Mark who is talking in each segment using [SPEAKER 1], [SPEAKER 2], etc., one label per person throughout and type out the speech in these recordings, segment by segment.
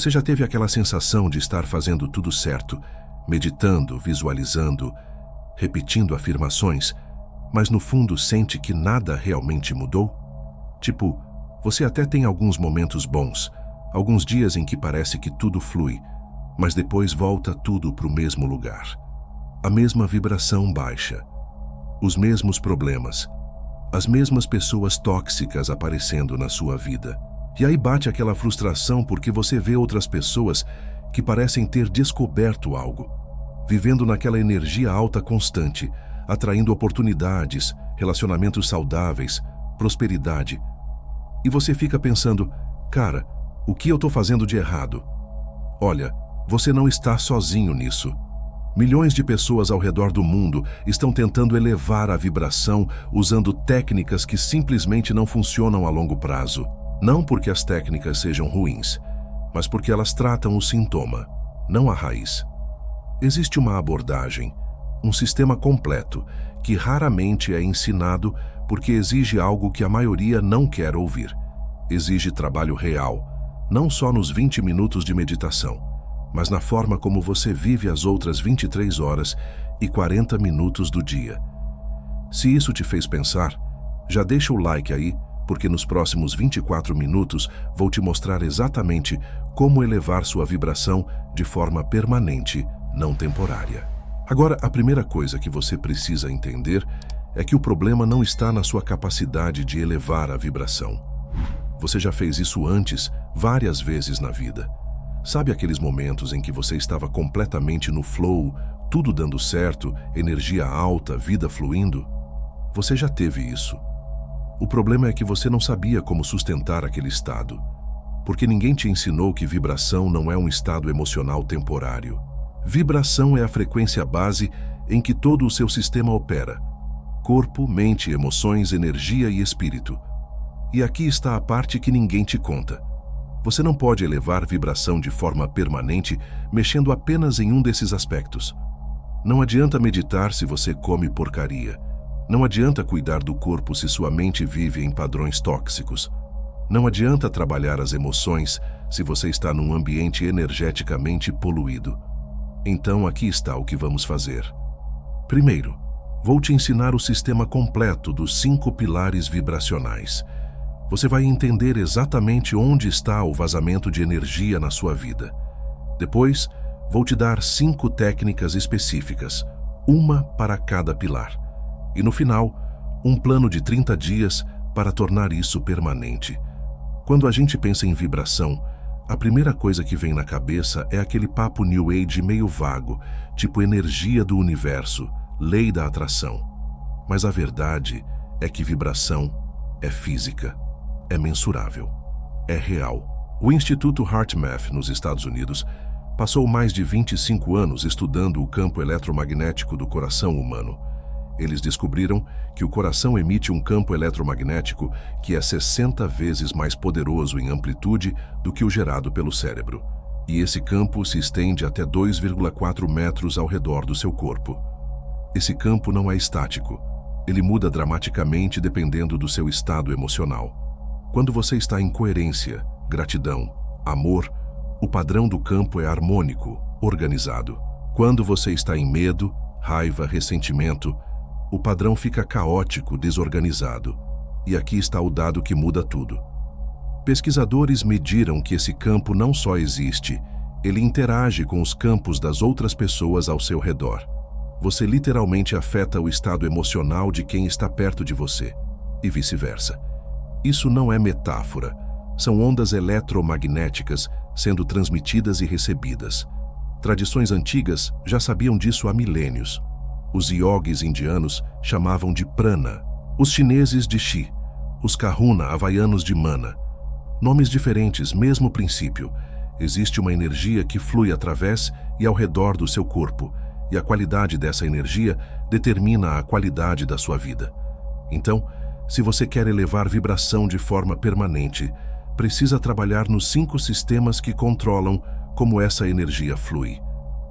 [SPEAKER 1] Você já teve aquela sensação de estar fazendo tudo certo, meditando, visualizando, repetindo afirmações, mas no fundo sente que nada realmente mudou? Tipo, você até tem alguns momentos bons, alguns dias em que parece que tudo flui, mas depois volta tudo para o mesmo lugar. A mesma vibração baixa, os mesmos problemas, as mesmas pessoas tóxicas aparecendo na sua vida. E aí bate aquela frustração porque você vê outras pessoas que parecem ter descoberto algo, vivendo naquela energia alta constante, atraindo oportunidades, relacionamentos saudáveis, prosperidade. E você fica pensando, cara, o que eu estou fazendo de errado? Olha, você não está sozinho nisso. Milhões de pessoas ao redor do mundo estão tentando elevar a vibração usando técnicas que simplesmente não funcionam a longo prazo. Não porque as técnicas sejam ruins, mas porque elas tratam o sintoma, não a raiz. Existe uma abordagem, um sistema completo, que raramente é ensinado porque exige algo que a maioria não quer ouvir. Exige trabalho real, não só nos 20 minutos de meditação, mas na forma como você vive as outras 23 horas e 40 minutos do dia. Se isso te fez pensar, já deixa o like aí, porque nos próximos 24 minutos vou te mostrar exatamente como elevar sua vibração de forma permanente, não temporária. Agora, a primeira coisa que você precisa entender é que o problema não está na sua capacidade de elevar a vibração. Você já fez isso antes, várias vezes na vida. Sabe aqueles momentos em que você estava completamente no flow, tudo dando certo, energia alta, vida fluindo? Você já teve isso. O problema é que você não sabia como sustentar aquele estado, porque ninguém te ensinou que vibração não é um estado emocional temporário. Vibração é a frequência base em que todo o seu sistema opera: corpo, mente, emoções, energia e espírito. E aqui está a parte que ninguém te conta. Você não pode elevar vibração de forma permanente mexendo apenas em um desses aspectos. Não adianta meditar se você come porcaria. Não adianta cuidar do corpo se sua mente vive em padrões tóxicos. Não adianta trabalhar as emoções se você está num ambiente energeticamente poluído. Então aqui está o que vamos fazer. Primeiro, vou te ensinar o sistema completo dos 5 pilares vibracionais. Você vai entender exatamente onde está o vazamento de energia na sua vida. Depois, vou te dar 5 técnicas específicas, uma para cada pilar. E no final, um plano de 30 dias para tornar isso permanente. Quando a gente pensa em vibração, a primeira coisa que vem na cabeça é aquele papo New Age meio vago, tipo energia do universo, lei da atração. Mas a verdade é que vibração é física, é mensurável, é real. O Instituto HeartMath, nos Estados Unidos, passou mais de 25 anos estudando o campo eletromagnético do coração humano. Eles descobriram que o coração emite um campo eletromagnético que é 60 vezes mais poderoso em amplitude do que o gerado pelo cérebro. E esse campo se estende até 2,4 metros ao redor do seu corpo. Esse campo não é estático. Ele muda dramaticamente dependendo do seu estado emocional. Quando você está em coerência, gratidão, amor, o padrão do campo é harmônico, organizado. Quando você está em medo, raiva, ressentimento, o padrão fica caótico, desorganizado. E aqui está o dado que muda tudo. Pesquisadores mediram que esse campo não só existe, ele interage com os campos das outras pessoas ao seu redor. Você literalmente afeta o estado emocional de quem está perto de você, e vice-versa. Isso não é metáfora, são ondas eletromagnéticas sendo transmitidas e recebidas. Tradições antigas já sabiam disso há milênios. Os yogis indianos chamavam de prana, os chineses de chi, os kahuna havaianos de mana. Nomes diferentes, mesmo princípio. Existe uma energia que flui através e ao redor do seu corpo, e a qualidade dessa energia determina a qualidade da sua vida. Então, se você quer elevar vibração de forma permanente, precisa trabalhar nos 5 sistemas que controlam como essa energia flui.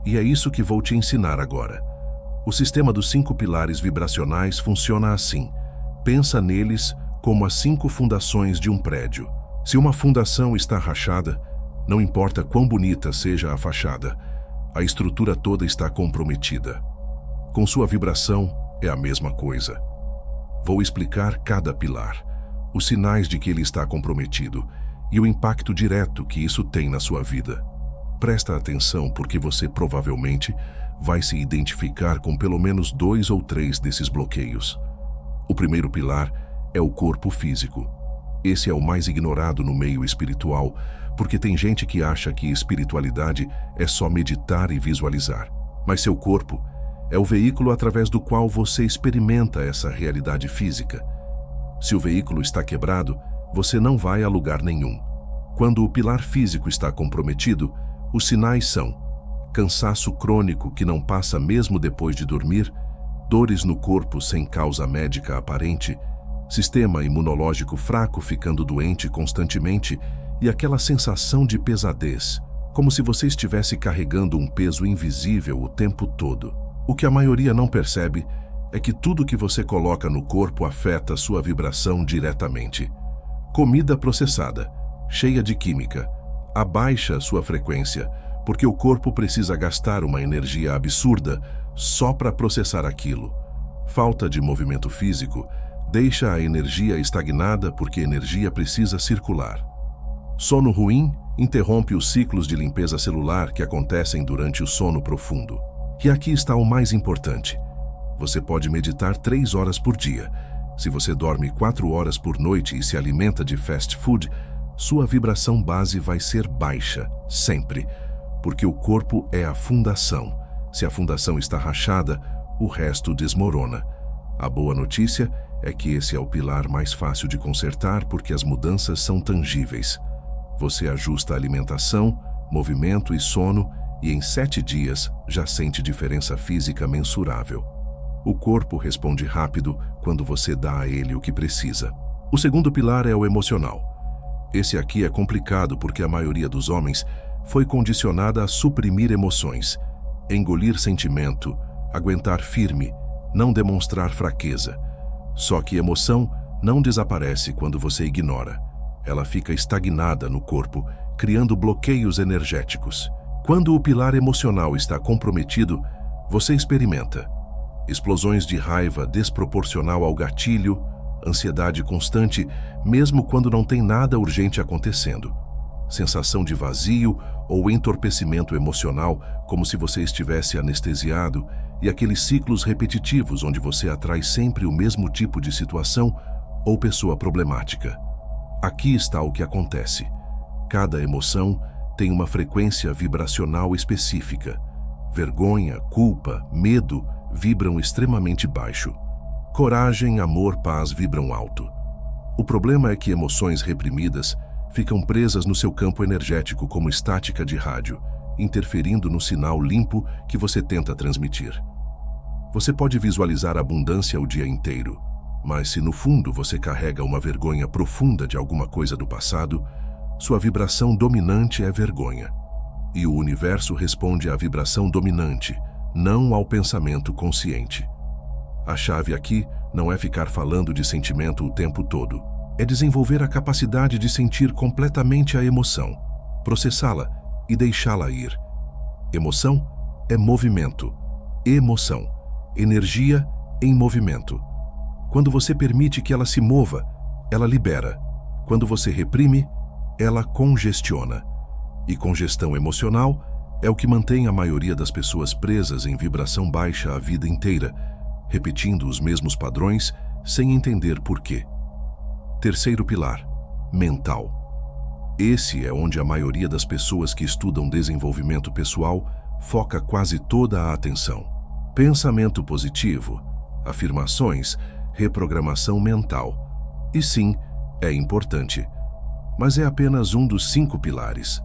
[SPEAKER 1] E é isso que vou te ensinar agora. O sistema dos 5 pilares vibracionais funciona assim. Pensa neles como as 5 fundações de um prédio. Se uma fundação está rachada, Não importa quão bonita seja a fachada, a estrutura toda está comprometida. Com sua vibração, é a mesma coisa. Vou explicar cada pilar, os sinais de que ele está comprometido e o impacto direto que isso tem na sua vida. Presta atenção porque você provavelmente vai se identificar com pelo menos 2 ou 3 desses bloqueios. O primeiro pilar é o corpo físico. Esse é o mais ignorado no meio espiritual, porque tem gente que acha que espiritualidade é só meditar e visualizar. Mas seu corpo é o veículo através do qual você experimenta essa realidade física. Se o veículo está quebrado, você não vai a lugar nenhum. Quando o pilar físico está comprometido, os sinais são cansaço crônico que não passa mesmo depois de dormir, dores no corpo sem causa médica aparente, sistema imunológico fraco ficando doente constantemente e aquela sensação de pesadez, como se você estivesse carregando um peso invisível o tempo todo. O que a maioria não percebe é que tudo que você coloca no corpo afeta sua vibração diretamente. Comida processada, cheia de química, abaixa sua frequência, porque o corpo precisa gastar uma energia absurda só para processar aquilo. Falta de movimento físico deixa a energia estagnada porque a energia precisa circular. Sono ruim interrompe os ciclos de limpeza celular que acontecem durante o sono profundo. E aqui está o mais importante. Você pode meditar 3 horas por dia. Se você dorme 4 horas por noite e se alimenta de fast food, sua vibração base vai ser baixa, sempre, porque o corpo é a fundação. Se a fundação está rachada, o resto desmorona. A boa notícia é que esse é o pilar mais fácil de consertar porque as mudanças são tangíveis. Você ajusta a alimentação, movimento e sono e em 7 dias já sente diferença física mensurável. O corpo responde rápido quando você dá a ele o que precisa. O segundo pilar é o emocional. Esse aqui é complicado porque a maioria dos homens foi condicionada a suprimir emoções, engolir sentimento, aguentar firme, não demonstrar fraqueza. Só que emoção não desaparece quando você ignora. Ela fica estagnada no corpo, criando bloqueios energéticos. Quando o pilar emocional está comprometido, você experimenta explosões de raiva desproporcional ao gatilho, ansiedade constante, mesmo quando não tem nada urgente acontecendo. Sensação de vazio ou entorpecimento emocional, como se você estivesse anestesiado, e aqueles ciclos repetitivos onde você atrai sempre o mesmo tipo de situação ou pessoa problemática. Aqui está o que acontece. Cada emoção tem uma frequência vibracional específica. Vergonha, culpa, medo vibram extremamente baixo. Coragem, amor, paz vibram alto. O problema é que emoções reprimidas ficam presas no seu campo energético como estática de rádio, interferindo no sinal limpo que você tenta transmitir. Você pode visualizar abundância o dia inteiro, mas se no fundo você carrega uma vergonha profunda de alguma coisa do passado, sua vibração dominante é vergonha. E o universo responde à vibração dominante, não ao pensamento consciente. A chave aqui não é ficar falando de sentimento o tempo todo. É desenvolver a capacidade de sentir completamente a emoção, processá-la e deixá-la ir. Emoção é movimento. Emoção, energia em movimento. Quando você permite que ela se mova, ela libera. Quando você reprime, ela congestiona. E congestão emocional é o que mantém a maioria das pessoas presas em vibração baixa a vida inteira, repetindo os mesmos padrões sem entender por quê. Terceiro pilar, mental. Esse é onde a maioria das pessoas que estudam desenvolvimento pessoal foca quase toda a atenção. Pensamento positivo, afirmações, reprogramação mental. E sim, é importante, mas é apenas um dos 5 pilares.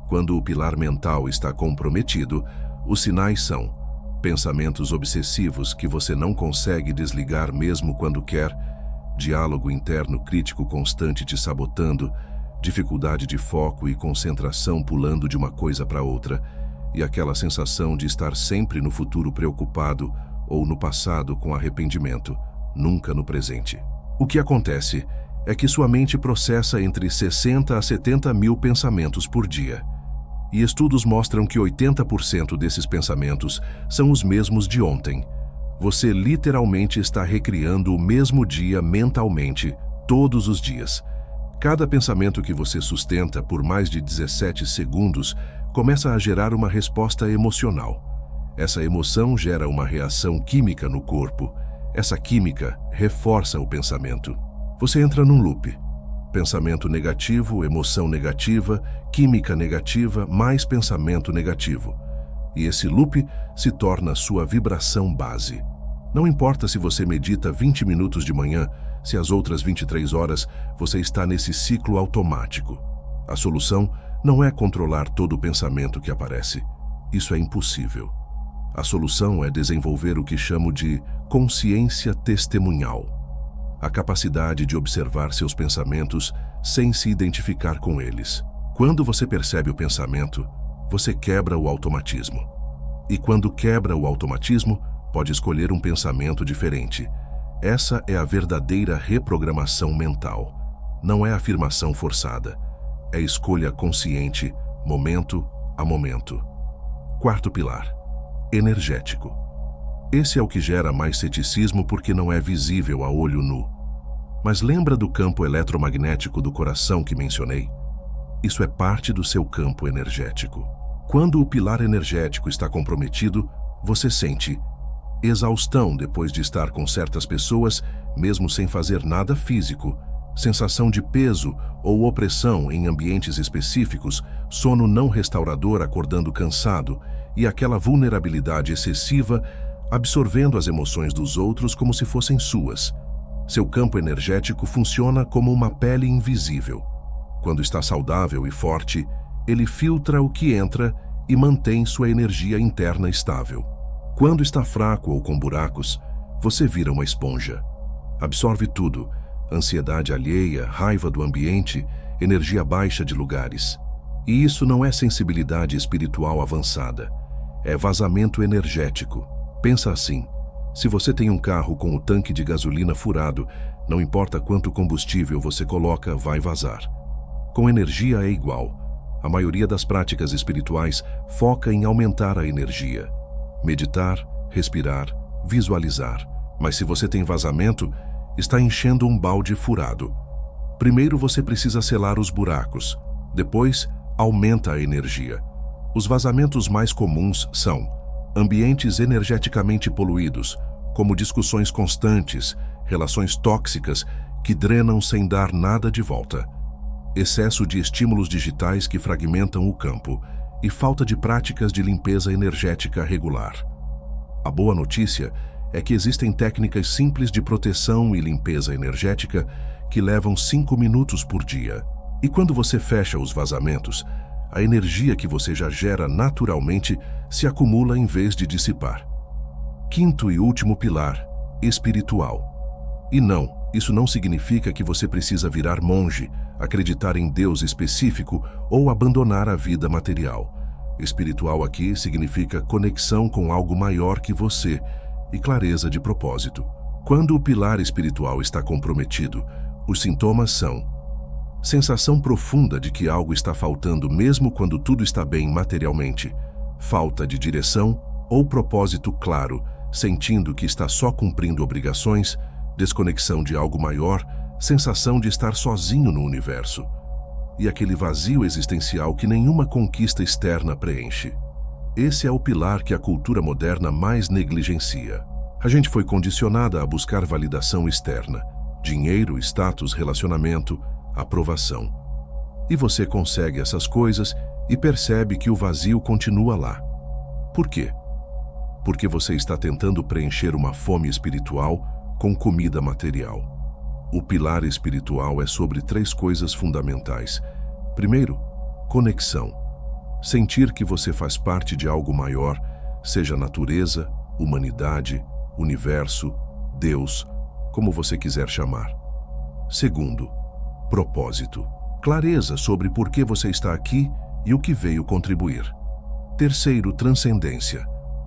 [SPEAKER 1] Quando o pilar mental está comprometido, os sinais são pensamentos obsessivos que você não consegue desligar mesmo quando quer, diálogo interno crítico constante te sabotando, dificuldade de foco e concentração pulando de uma coisa para outra, e aquela sensação de estar sempre no futuro preocupado ou no passado com arrependimento, nunca no presente. O que acontece é que sua mente processa entre 60 a 70 mil pensamentos por dia. E estudos mostram que 80% desses pensamentos são os mesmos de ontem. Você literalmente está recriando o mesmo dia mentalmente, todos os dias. Cada pensamento que você sustenta por mais de 17 segundos começa a gerar uma resposta emocional. Essa emoção gera uma reação química no corpo. Essa química reforça o pensamento. Você entra num loop. Pensamento negativo, emoção negativa, química negativa, mais pensamento negativo. E esse loop se torna sua vibração base. Não importa se você medita 20 minutos de manhã, se as outras 23 horas você está nesse ciclo automático. A solução não é controlar todo o pensamento que aparece. Isso é impossível. A solução é desenvolver o que chamo de consciência testemunhal. A capacidade de observar seus pensamentos sem se identificar com eles. Quando você percebe o pensamento, você quebra o automatismo. E quando quebra o automatismo, pode escolher um pensamento diferente. Essa é a verdadeira reprogramação mental. Não é afirmação forçada. É escolha consciente, momento a momento. Quarto pilar: energético. Esse é o que gera mais ceticismo porque não é visível a olho nu. Mas lembra do campo eletromagnético do coração que mencionei? Isso é parte do seu campo energético. Quando o pilar energético está comprometido, você sente exaustão depois de estar com certas pessoas, mesmo sem fazer nada físico, sensação de peso ou opressão em ambientes específicos, sono não restaurador acordando cansado e aquela vulnerabilidade excessiva absorvendo as emoções dos outros como se fossem suas. Seu campo energético funciona como uma pele invisível. Quando está saudável e forte, ele filtra o que entra e mantém sua energia interna estável. Quando está fraco ou com buracos, você vira uma esponja. Absorve tudo: ansiedade alheia, raiva do ambiente, energia baixa de lugares. E isso não é sensibilidade espiritual avançada. É vazamento energético. Pensa assim: se você tem um carro com o tanque de gasolina furado, não importa quanto combustível você coloca, vai vazar. Com energia é igual. A maioria das práticas espirituais foca em aumentar a energia. Meditar, respirar, visualizar. Mas se você tem vazamento, está enchendo um balde furado. Primeiro você precisa selar os buracos. Depois, aumenta a energia. Os vazamentos mais comuns são ambientes energeticamente poluídos, como discussões constantes, relações tóxicas que drenam sem dar nada de volta, excesso de estímulos digitais que fragmentam o campo e falta de práticas de limpeza energética regular. A boa notícia é que existem técnicas simples de proteção e limpeza energética que levam 5 minutos por dia. E quando você fecha os vazamentos, a energia que você já gera naturalmente se acumula em vez de dissipar. Quinto e último pilar: espiritual. E não, isso não significa que você precisa virar monge, acreditar em Deus específico ou abandonar a vida material. Espiritual aqui significa conexão com algo maior que você e clareza de propósito. Quando o pilar espiritual está comprometido, os sintomas são sensação profunda de que algo está faltando mesmo quando tudo está bem materialmente, falta de direção ou propósito claro, sentindo que está só cumprindo obrigações, desconexão de algo maior, sensação de estar sozinho no universo, e aquele vazio existencial que nenhuma conquista externa preenche. Esse é o pilar que a cultura moderna mais negligencia. A gente foi condicionada a buscar validação externa, dinheiro, status, relacionamento, aprovação. E você consegue essas coisas e percebe que o vazio continua lá. Por quê? Porque você está tentando preencher uma fome espiritual com comida material. O pilar espiritual é sobre 3 coisas fundamentais. Primeiro, conexão. Sentir que você faz parte de algo maior, seja natureza, humanidade, universo, Deus, como você quiser chamar. Segundo, propósito. Clareza sobre por que você está aqui e o que veio contribuir. Terceiro, transcendência.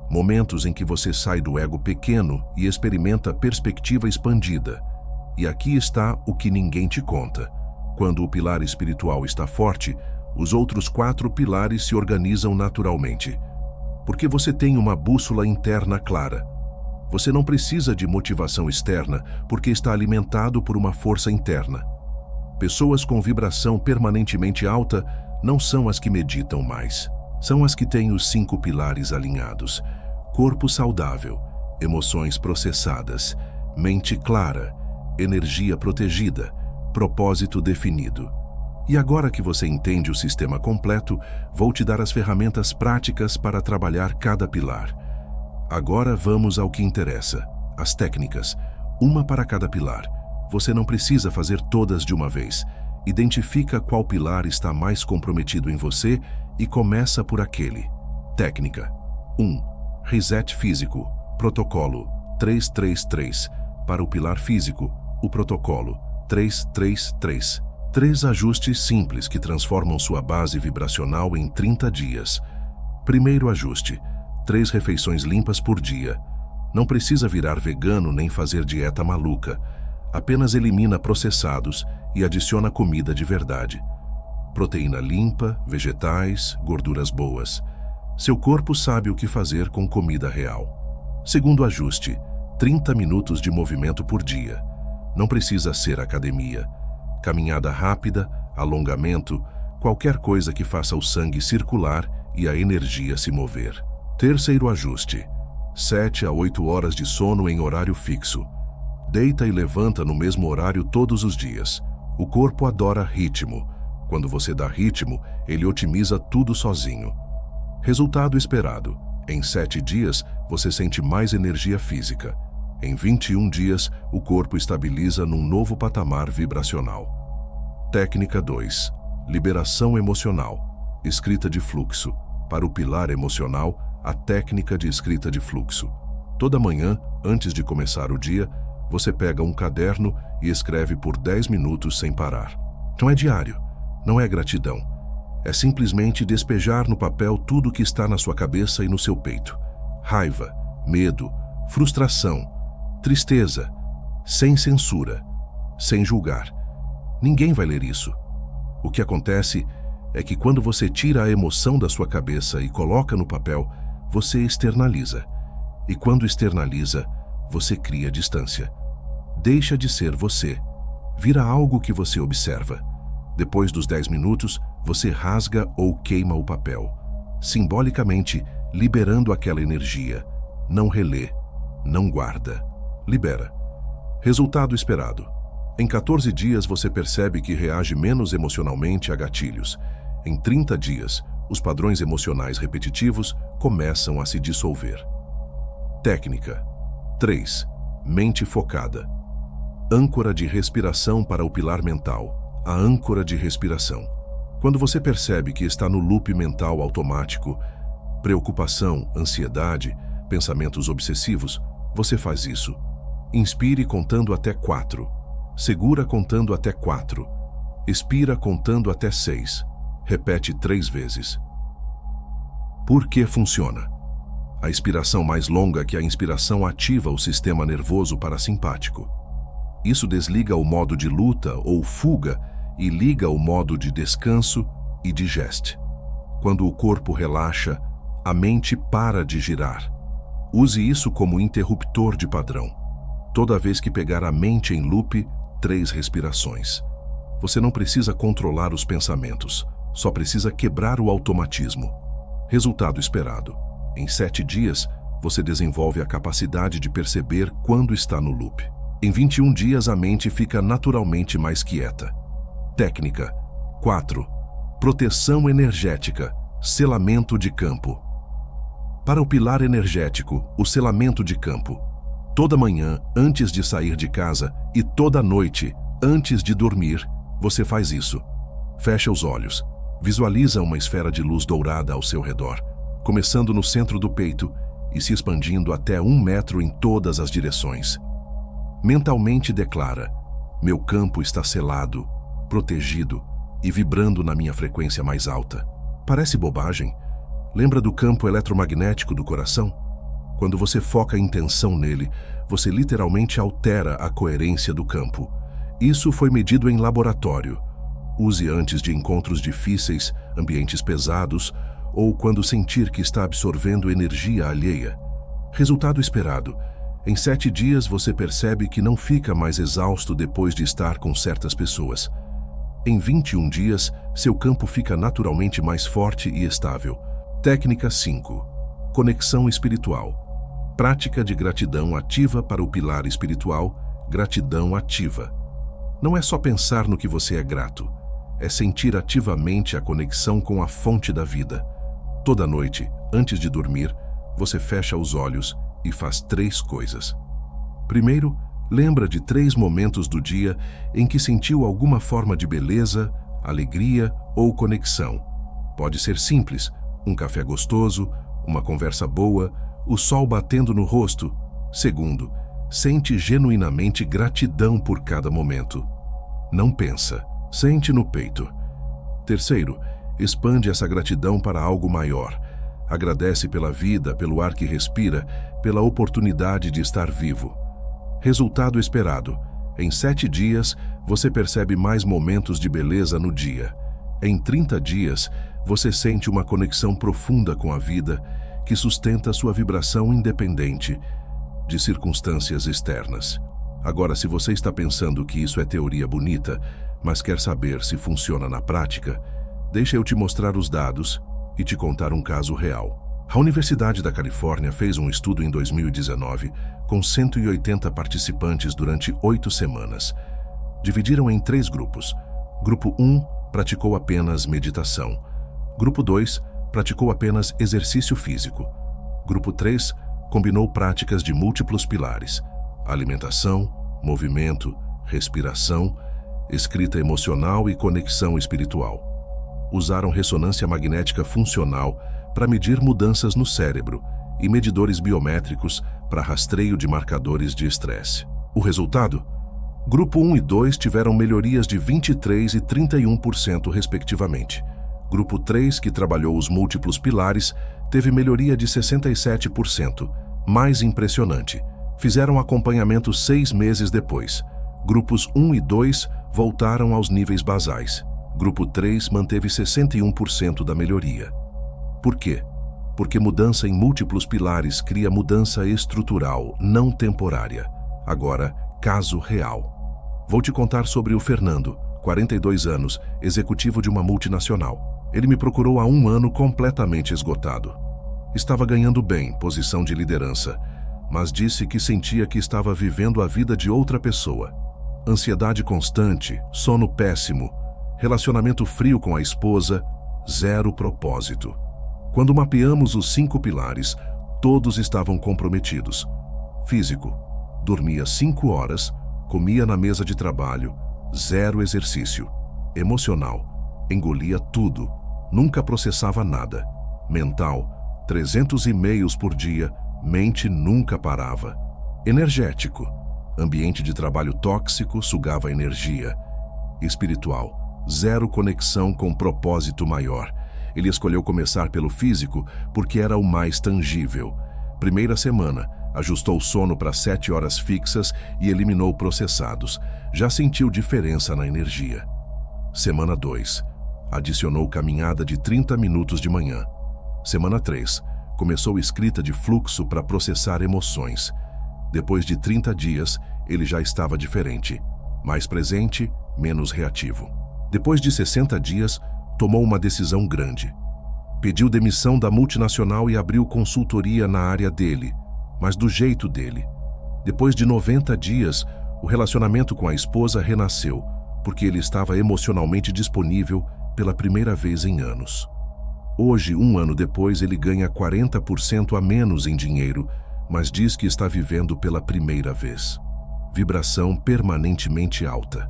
[SPEAKER 1] Momentos em que você sai do ego pequeno e experimenta perspectiva expandida. E aqui está o que ninguém te conta. Quando o pilar espiritual está forte, os outros 4 pilares se organizam naturalmente. Porque você tem uma bússola interna clara. Você não precisa de motivação externa porque está alimentado por uma força interna. Pessoas com vibração permanentemente alta não são as que meditam mais. São as que têm os 5 pilares alinhados. Corpo saudável, emoções processadas, mente clara, energia protegida, propósito definido. E agora que você entende o sistema completo, vou te dar as ferramentas práticas para trabalhar cada pilar. Agora vamos ao que interessa, as técnicas, uma para cada pilar. Você não precisa fazer todas de uma vez. Identifica qual pilar está mais comprometido em você e começa por aquele. Técnica 1. Reset físico, protocolo 333. Para o pilar físico, o protocolo 333. 3 ajustes simples que transformam sua base vibracional em 30 dias. Primeiro ajuste: 3 refeições limpas por dia. Não precisa virar vegano nem fazer dieta maluca. Apenas elimina processados e adiciona comida de verdade. Proteína limpa, vegetais, gorduras boas. Seu corpo sabe o que fazer com comida real. Segundo ajuste: 30 minutos de movimento por dia. Não precisa ser academia. Caminhada rápida, alongamento, qualquer coisa que faça o sangue circular e a energia se mover. Terceiro ajuste: 7 a 8 horas de sono em horário fixo. Deita e levanta no mesmo horário todos os dias. O corpo adora ritmo. Quando você dá ritmo, ele otimiza tudo sozinho. Resultado esperado: em 7 dias, você sente mais energia física. Em 21 dias, o corpo estabiliza num novo patamar vibracional. Técnica 2. Liberação emocional. Escrita de fluxo. Para o pilar emocional, a técnica de escrita de fluxo. Toda manhã, antes de começar o dia, você pega um caderno e escreve por 10 minutos sem parar. Não é diário, não é gratidão. É simplesmente despejar no papel tudo que está na sua cabeça e no seu peito. Raiva, medo, frustração, tristeza, sem censura, sem julgar. Ninguém vai ler isso. O que acontece é que quando você tira a emoção da sua cabeça e coloca no papel, você externaliza. E quando externaliza, você cria distância. Deixa de ser você. Vira algo que você observa. Depois dos 10 minutos, você rasga ou queima o papel, simbolicamente liberando aquela energia. Não relê, não guarda. Libera. Resultado esperado: em 14 dias você percebe que reage menos emocionalmente a gatilhos. Em 30 dias, os padrões emocionais repetitivos começam a se dissolver. Técnica 3. Mente focada. Âncora de respiração para o pilar mental. A âncora de respiração. Quando você percebe que está no loop mental automático, preocupação, ansiedade, pensamentos obsessivos, você faz isso. Inspire contando até 4. Segura contando até 4. Expira contando até 6. Repete 3 vezes. Por que funciona? A expiração mais longa que a inspiração ativa o sistema nervoso parasimpático. Isso desliga o modo de luta ou fuga e liga o modo de descanso e digeste. Quando o corpo relaxa, a mente para de girar. Use isso como interruptor de padrão. Toda vez que pegar a mente em loop, 3 respirações. Você não precisa controlar os pensamentos, só precisa quebrar o automatismo. Resultado esperado: em 7 dias, você desenvolve a capacidade de perceber quando está no loop. Em 21 dias, a mente fica naturalmente mais quieta. Técnica 4. Proteção energética, selamento de campo. Para o pilar energético, o selamento de campo. Toda manhã, antes de sair de casa, e toda noite, antes de dormir, você faz isso. Fecha os olhos. Visualiza uma esfera de luz dourada ao seu redor, começando no centro do peito e se expandindo até 1 metro em todas as direções. Mentalmente declara: meu campo está selado, protegido e vibrando na minha frequência mais alta. Parece bobagem? Lembra do campo eletromagnético do coração? Quando você foca a intenção nele, você literalmente altera a coerência do campo. Isso foi medido em laboratório. Use antes de encontros difíceis, ambientes pesados ou quando sentir que está absorvendo energia alheia. Resultado esperado. Em 7 dias você percebe que não fica mais exausto depois de estar com certas pessoas. Em 21 dias, seu campo fica naturalmente mais forte e estável. Técnica 5. Conexão espiritual. Prática de gratidão ativa para o pilar espiritual, gratidão ativa. Não é só pensar no que você é grato, é sentir ativamente a conexão com a fonte da vida. Toda noite, antes de dormir, você fecha os olhos e faz 3 coisas. Primeiro, lembra de 3 momentos do dia em que sentiu alguma forma de beleza, alegria ou conexão. Pode ser simples, um café gostoso, uma conversa boa, o sol batendo no rosto. Segundo, sente genuinamente gratidão por cada momento. Não pensa, sente no peito. Terceiro, expande essa gratidão para algo maior. Agradece pela vida, pelo ar que respira, pela oportunidade de estar vivo. Resultado esperado. Em 7 dias, você percebe mais momentos de beleza no dia. Em 30 dias, você sente uma conexão profunda com a vida que sustenta sua vibração independente de circunstâncias externas. Agora, se você está pensando que isso é teoria bonita, mas quer saber se funciona na prática, deixa eu te mostrar os dados e te contar um caso real. A Universidade da Califórnia fez um estudo em 2019 com 180 participantes durante 8 semanas. Dividiram em 3 grupos. Grupo 1 praticou apenas meditação. Grupo 2 praticou apenas exercício físico. Grupo 3 combinou práticas de múltiplos pilares: alimentação, movimento, respiração, escrita emocional e conexão espiritual. Usaram ressonância magnética funcional para medir mudanças no cérebro e medidores biométricos para rastreio de marcadores de estresse. O resultado? Grupo 1 e 2 tiveram melhorias de 23% e 31%, respectivamente. Grupo 3, que trabalhou os múltiplos pilares, teve melhoria de 67%. Mais impressionante, fizeram acompanhamento 6 meses depois. Grupos 1 e 2 voltaram aos níveis basais. Grupo 3 manteve 61% da melhoria. Por quê? Porque mudança em múltiplos pilares cria mudança estrutural, não temporária. Agora, caso real. Vou te contar sobre o Fernando, 42 anos, executivo de uma multinacional. Ele me procurou há 1 ano completamente esgotado. Estava ganhando bem, posição de liderança, mas disse que sentia que estava vivendo a vida de outra pessoa. Ansiedade constante, sono péssimo, relacionamento frio com a esposa, 0 propósito. Quando mapeamos os 5 pilares, todos estavam comprometidos. Físico, dormia 5 horas, comia na mesa de trabalho, 0 exercício. Emocional, engolia tudo, nunca processava nada. Mental, 300 e-mails por dia, mente nunca parava. Energético, ambiente de trabalho tóxico, sugava energia. Espiritual, 0 conexão com propósito maior. Ele escolheu começar pelo físico porque era o mais tangível. Primeira semana, ajustou o sono para 7 horas fixas e eliminou processados. Já sentiu diferença na energia. Semana 2, adicionou caminhada de 30 minutos de manhã. Semana 3, começou escrita de fluxo para processar emoções. Depois de 30 dias, ele já estava diferente. Mais presente, menos reativo. Depois de 60 dias, tomou uma decisão grande. Pediu demissão da multinacional e abriu consultoria na área dele, mas do jeito dele. Depois de 90 dias, o relacionamento com a esposa renasceu, porque ele estava emocionalmente disponível pela primeira vez em anos. Hoje, 1 ano depois, ele ganha 40% a menos em dinheiro, mas diz que está vivendo pela primeira vez. Vibração permanentemente alta.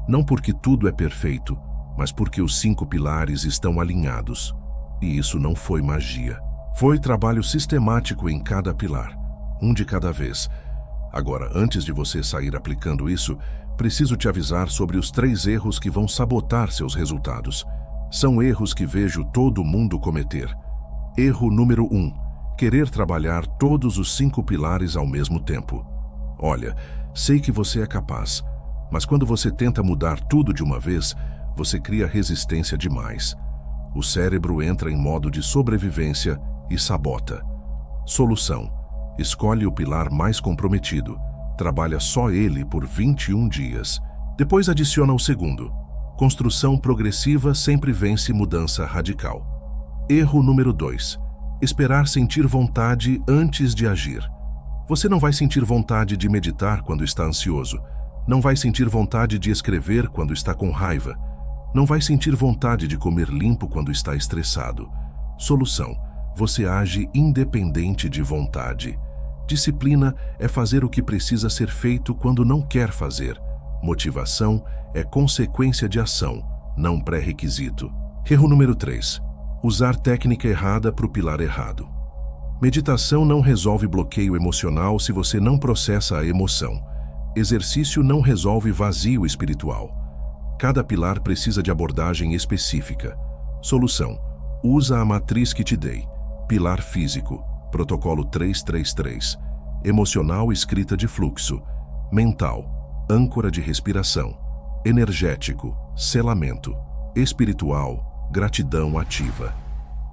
[SPEAKER 1] Não porque tudo é perfeito, mas porque os 5 pilares estão alinhados. E isso não foi magia. Foi trabalho sistemático em cada pilar, um de cada vez. Agora, antes de você sair aplicando isso, preciso te avisar sobre os 3 erros que vão sabotar seus resultados. São erros que vejo todo mundo cometer. Erro número 1. querer trabalhar todos os 5 pilares ao mesmo tempo. Olha, sei que você é capaz, mas quando você tenta mudar tudo de uma vez, você cria resistência demais. O cérebro entra em modo de sobrevivência e sabota. Solução: escolhe o pilar mais comprometido. Trabalha só ele por 21 dias. Depois adiciona o segundo. Construção progressiva sempre vence mudança radical. Erro número 2. Esperar sentir vontade antes de agir. Você não vai sentir vontade de meditar quando está ansioso. Não vai sentir vontade de escrever quando está com raiva. Não vai sentir vontade de comer limpo quando está estressado. Solução: você age independente de vontade. Disciplina é fazer o que precisa ser feito quando não quer fazer. Motivação é consequência de ação, não pré-requisito. Erro número 3. Usar técnica errada para o pilar errado. Meditação não resolve bloqueio emocional se você não processa a emoção. Exercício não resolve vazio espiritual. Cada pilar precisa de abordagem específica. Solução: usa a matriz que te dei. Pilar físico, protocolo 333. Emocional, escrita de fluxo. Mental, âncora de respiração. Energético, selamento. Espiritual, gratidão ativa.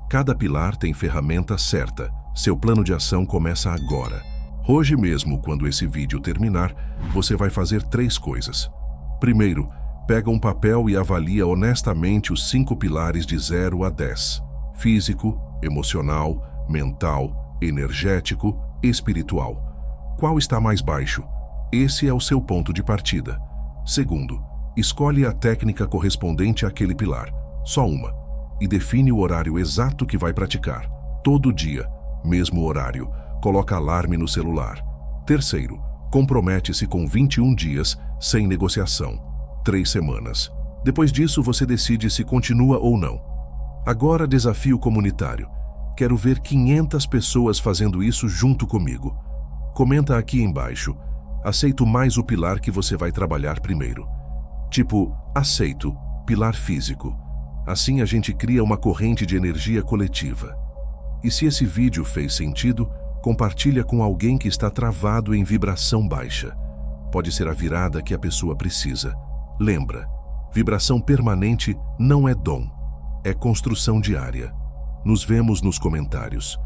[SPEAKER 1] Cada pilar tem ferramenta certa. Seu plano de ação começa agora. Hoje mesmo, quando esse vídeo terminar, você vai fazer 3 coisas. Primeiro, pega um papel e avalia honestamente os 5 pilares de 0 a 10. Físico, emocional, mental, energético, espiritual. Qual está mais baixo? Esse é o seu ponto de partida. Segundo, escolhe a técnica correspondente àquele pilar, só uma, e define o horário exato que vai praticar. Todo dia, mesmo horário, coloca alarme no celular. Terceiro, compromete-se com 21 dias, sem negociação. 3 semanas. Depois disso, você decide se continua ou não. Agora, desafio comunitário. Quero ver 500 pessoas fazendo isso junto comigo. Comenta aqui embaixo. Aceito mais o pilar que você vai trabalhar primeiro. Tipo, aceito, pilar físico. Assim a gente cria uma corrente de energia coletiva. E se esse vídeo fez sentido, compartilha com alguém que está travado em vibração baixa. Pode ser a virada que a pessoa precisa. Lembra, vibração permanente não é dom, é construção diária. Nos vemos nos comentários.